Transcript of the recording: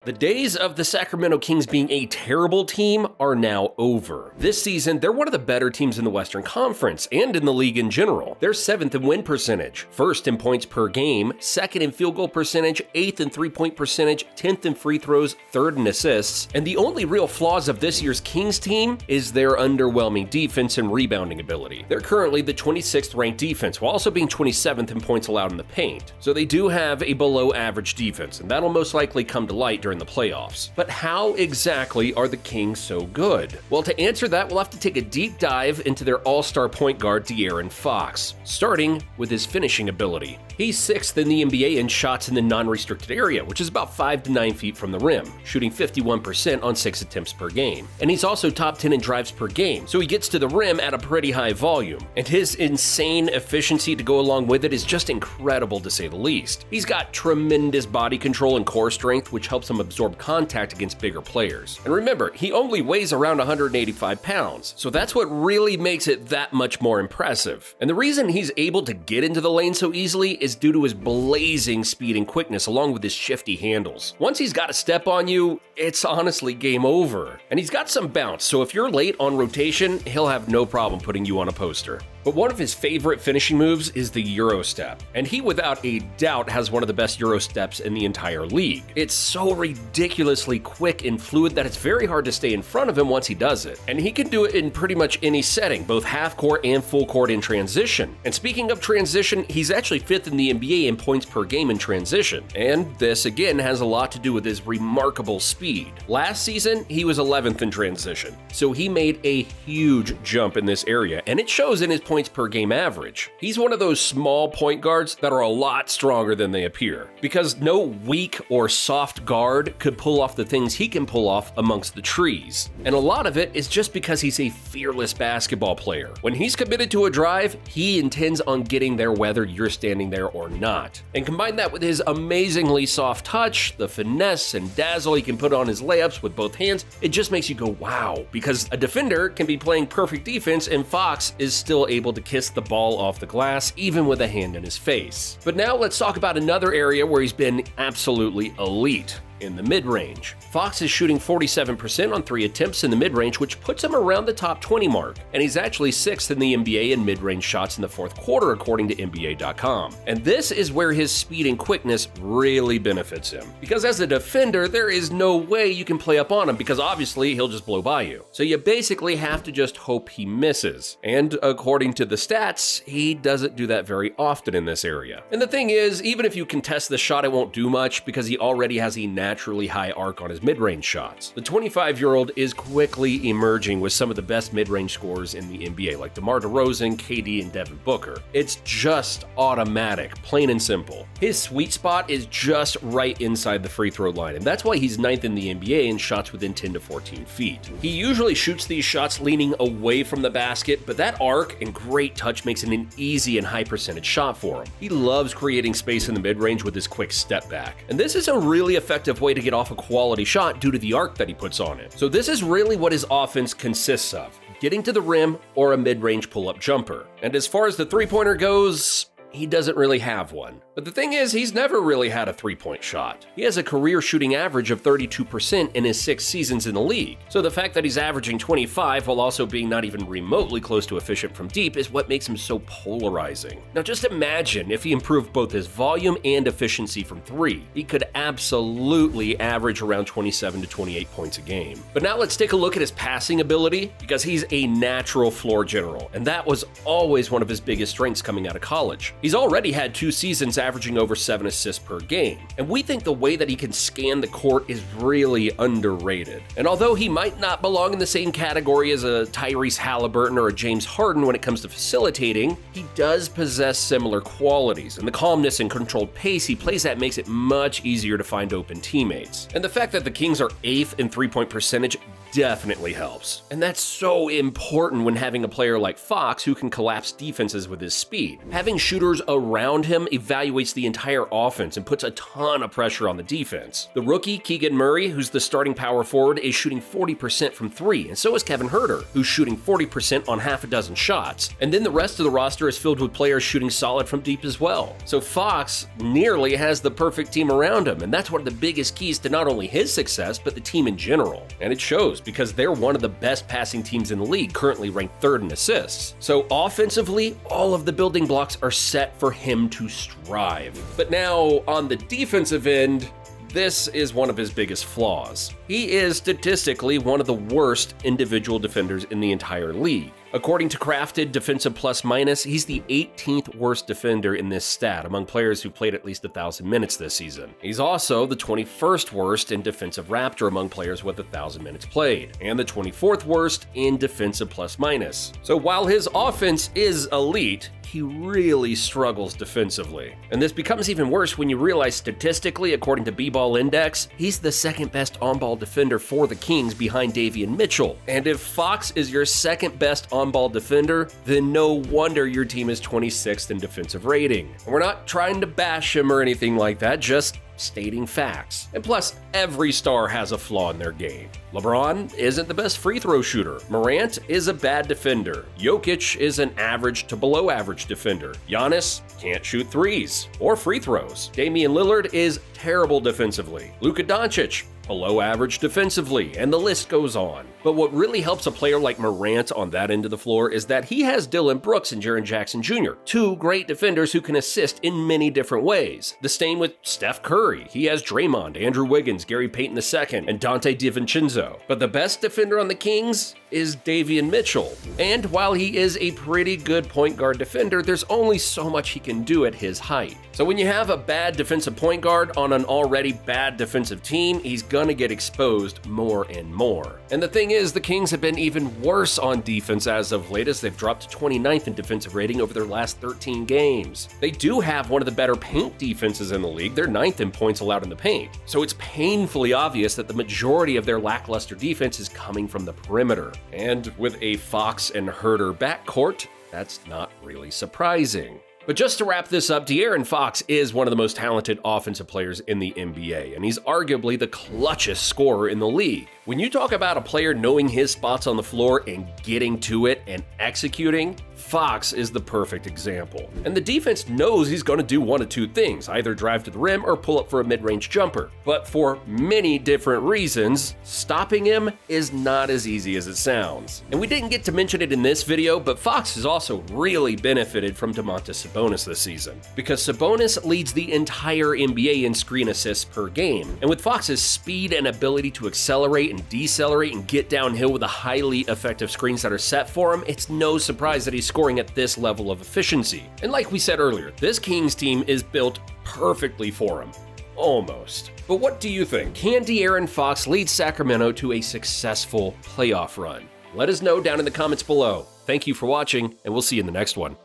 The days of the Sacramento Kings being a terrible team are now over. This season, they're one of the better teams in the Western Conference and in the league in general. They're 7th in win percentage, 1st in points per game, 2nd in field goal percentage, 8th in three-point percentage, 10th in free throws, 3rd in assists. And the only real flaws of this year's Kings team is their underwhelming defense and rebounding ability. They're currently the 26th ranked defense, while also being 27th in points allowed in the paint. So they do have a below average defense, and that'll most likely come to light during the playoffs. But how exactly are the Kings so good? Well, to answer that, we'll have to take a deep dive into their all-star point guard De'Aaron Fox, starting with his finishing ability. He's 6th in the NBA in shots in the non-restricted area, which is about 5 to 9 feet from the rim, shooting 51% on 6 attempts per game. And he's also top 10 in drives per game, so he gets to the rim at a pretty high volume. And his insane efficiency to go along with it is just incredible to say the least. He's got tremendous body control and core strength, which helps him absorb contact against bigger players. And remember, he only weighs around 185 pounds, so that's what really makes it that much more impressive. And the reason he's able to get into the lane so easily is due to his blazing speed and quickness along with his shifty handles. Once he's got a step on you, it's honestly game over. And he's got some bounce, so if you're late on rotation, he'll have no problem putting you on a poster. But one of his favorite finishing moves is the Euro step, and he without a doubt has one of the best Euro steps in the entire league. It's so ridiculously quick and fluid that it's very hard to stay in front of him once he does it. And he can do it in pretty much any setting, both half court and full court in transition. And speaking of transition, he's actually 5th in the NBA in points per game in transition. And this again has a lot to do with his remarkable speed. Last season, he was 11th in transition, so he made a huge jump in this area, and it shows in his points per game average. He's one of those small point guards that are a lot stronger than they appear, because no weak or soft guard could pull off the things he can pull off amongst the trees. And a lot of it is just because he's a fearless basketball player. When he's committed to a drive, he intends on getting there whether you're standing there or not. And combine that with his amazingly soft touch, the finesse and dazzle he can put on his layups with both hands, it just makes you go wow, because a defender can be playing perfect defense and Fox is still able to kiss the ball off the glass even with a hand in his face. But now let's talk about another area where he's been absolutely elite. In the mid-range. Fox is shooting 47% on 3 attempts in the mid-range, which puts him around the top 20 mark, and he's actually 6th in the NBA in mid-range shots in the 4th quarter according to NBA.com. And this is where his speed and quickness really benefits him, because as a defender, there is no way you can play up on him because obviously he'll just blow by you. So you basically have to just hope he misses. And according to the stats, he doesn't do that very often in this area. And the thing is, even if you contest the shot, it won't do much because he already has a naturally high arc on his mid-range shots. The 25-year-old is quickly emerging with some of the best mid-range scorers in the NBA, like DeMar DeRozan, KD, and Devin Booker. It's just automatic, plain and simple. His sweet spot is just right inside the free throw line, and that's why he's 9th in the NBA in shots within 10 to 14 feet. He usually shoots these shots leaning away from the basket, but that arc and great touch makes it an easy and high percentage shot for him. He loves creating space in the mid-range with his quick step back, and this is a really effective way to get off a quality shot due to the arc that he puts on it. So this is really what his offense consists of: getting to the rim or a mid-range pull-up jumper. And as far as the three-pointer goes, he doesn't really have one. But the thing is, he's never really had a three-point shot. He has a career shooting average of 32% in his 6 seasons in the league. So the fact that he's averaging 25 while also being not even remotely close to efficient from deep is what makes him so polarizing. Now just imagine if he improved both his volume and efficiency from 3. He could absolutely average around 27 to 28 points a game. But now let's take a look at his passing ability, because he's a natural floor general, and that was always one of his biggest strengths coming out of college. He's already had 2 seasons averaging over 7 assists per game, and we think the way that he can scan the court is really underrated. And although he might not belong in the same category as a Tyrese Halliburton or a James Harden when it comes to facilitating, he does possess similar qualities, and the calmness and controlled pace he plays at makes it much easier to find open teammates. And the fact that the Kings are 8th in three-point percentage definitely helps. And that's so important when having a player like Fox who can collapse defenses with his speed. Having shooters around him evaluates the entire offense and puts a ton of pressure on the defense. The rookie, Keegan Murray, who's the starting power forward, is shooting 40% from 3, and so is Kevin Huerter, who's shooting 40% on half a dozen shots. And then the rest of the roster is filled with players shooting solid from deep as well. So Fox nearly has the perfect team around him, and that's one of the biggest keys to not only his success, but the team in general. And it shows because they're one of the best passing teams in the league, currently ranked 3rd in assists. So offensively, all of the building blocks are set for him to strive. But now, on the defensive end, this is one of his biggest flaws. He is statistically one of the worst individual defenders in the entire league. According to Crafted Defensive Plus Minus, he's the 18th worst defender in this stat among players who played at least 1,000 minutes this season. He's also the 21st worst in Defensive Raptor among players with 1,000 minutes played, and the 24th worst in Defensive Plus Minus. So while his offense is elite, he really struggles defensively. And this becomes even worse when you realize statistically, according to B-Ball Index, he's the 2nd best on-ball defender for the Kings behind Davion Mitchell. And if Fox is your 2nd best on-ball defender, then no wonder your team is 26th in defensive rating. And we're not trying to bash him or anything like that, just stating facts. And plus, every star has a flaw in their game. LeBron isn't the best free throw shooter. Morant is a bad defender. Jokic is an average to below average defender. Giannis can't shoot threes or free throws. Damian Lillard is terrible defensively. Luka Doncic, below average defensively, and the list goes on. But what really helps a player like Morant on that end of the floor is that he has Dylan Brooks and Jaren Jackson Jr., 2 great defenders who can assist in many different ways. The same with Steph Curry. He has Draymond, Andrew Wiggins, Gary Payton II, and Dante DiVincenzo. But the best defender on the Kings is Davion Mitchell. And while he is a pretty good point guard defender, there's only so much he can do at his height. So when you have a bad defensive point guard on an already bad defensive team, he's gonna get exposed more and more. And the thing is, the Kings have been even worse on defense as of late, as they've dropped to 29th in defensive rating over their last 13 games. They do have one of the better paint defenses in the league. They're 9th in points allowed in the paint. So it's painfully obvious that the majority of their lackluster defense is coming from the perimeter. And with a Fox and Huerter backcourt, that's not really surprising. But just to wrap this up, De'Aaron Fox is one of the most talented offensive players in the NBA, and he's arguably the clutchest scorer in the league. When you talk about a player knowing his spots on the floor and getting to it and executing, Fox is the perfect example. And the defense knows he's going to do one of 2 things, either drive to the rim or pull up for a mid-range jumper. But for many different reasons, stopping him is not as easy as it sounds. And we didn't get to mention it in this video, but Fox has also really benefited from Domantas Sabonis this season, because Sabonis leads the entire NBA in screen assists per game. And with Fox's speed and ability to accelerate and decelerate and get downhill with the highly effective screens that are set for him, it's no surprise that he's scoring at this level of efficiency. And like we said earlier, this Kings team is built perfectly for him. Almost. But what do you think? Can De'Aaron Fox lead Sacramento to a successful playoff run? Let us know down in the comments below. Thank you for watching, and we'll see you in the next one.